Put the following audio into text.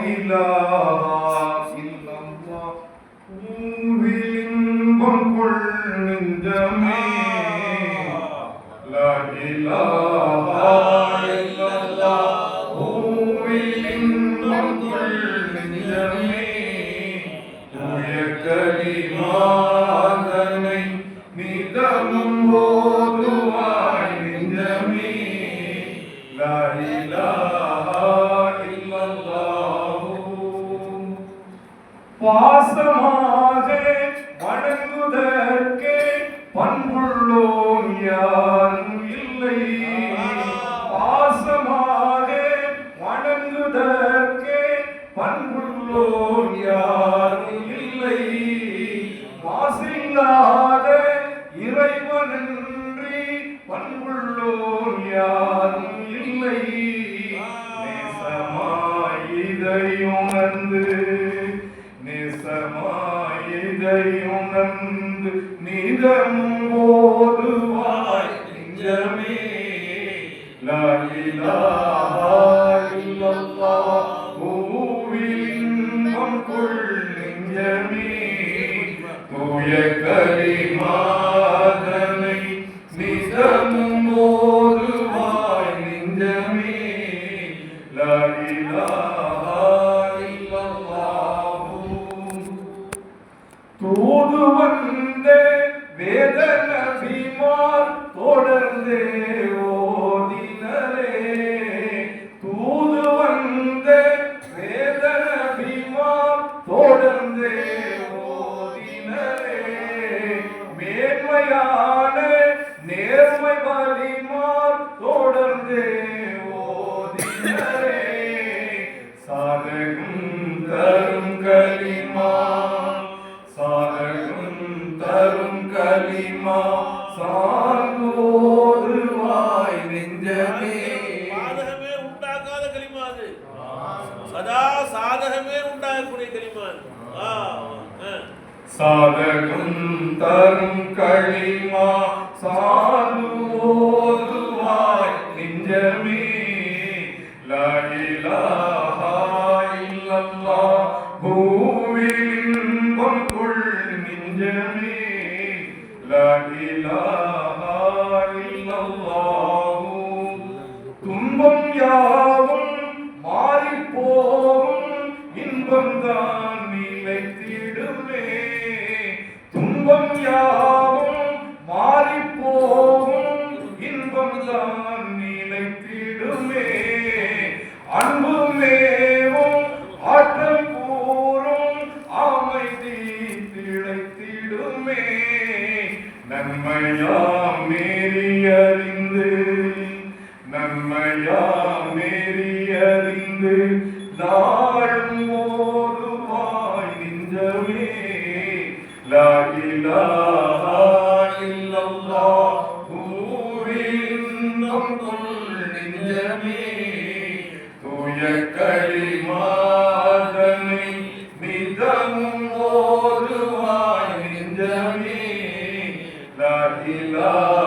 இலாஹா இல்லல்லாஹ் இன்பம் கொள் நெஞ்சமே லா இலாஹா இல்லல்லாஹ் இன்பம் கொள் நெஞ்சமே தூய கலிமாதனை நிதமும் ஓதுவாய் நெஞ்சமே லா இலாஹா இல்லல்லாஹ் பாசமாக வணங்குதற்கே பண்புள்ளோன் யாரும் இல்லை பாசமாக வணங்குதற்கே பண்புள்ளோன் யாரும் இல்லை மாசில்லாத இறைவனன்றி பண்புள்ளோன் யாரும் இல்லை நேசமாய் இதையுணர்ந்து நேசமாயுணர்ந்து நிதமும் ஓதுவாய் நெஞ்சமே லா இலாஹா இல்லல்லாஹ் இன்பம் கொள் நெஞ்சமே தூய கலிமாதனை நிதமும் ஓதுவாய் நெஞ்சமே லா இலாஹா தூது வந்த வேத நபிமார் தொடர்ந்தே ஓதினரே தூது வந்த வேத நபிமார் தொடர்ந்தே ஓதினரே மேன்மையான நேர்மை வலிமார் தொடர்ந்தே ஓதினரே சாதகம் தரும் கலிமா தரும் கலிமா சார்ந்தோதுவாய் நெஞ்சமே சாதகமே உண்டாக்காத கலிமா அது சதா சாதகமே உண்டாகக்கூடிய கலிமா சாதகம் தரும் கலிமா சார்ந்தோதுவாய் நெஞ்சமே லா இலாஹா இல்லல்லாஹ் இன்பம் கொள் நெஞ்சமே லா இலாஹா இல்லல்லாஹ் துன்பம் யாவும் மாறிப் போகும் இன்பம் தான் நிலைத்திடுமே துன்பம் யாவும் மாறிப் போகும் இன்பம் தான் நிலைத்திடுமே அன்பு மேவும் ஆற்றல் கூறும் அமைதி திளைத்திடுமே நன்மையாம் மேறியறிந்து நன்மையாம் மேறியறிந்து நாளும் ஓதுவாய் நெஞ்சமே லா இலாஹா இல்லல்லாஹ் இன்பம் கொள் நெஞ்சமே தூய கலிமாதனை நிதமும் ஓதுவாய் நெஞ்சமே லா இலாஹா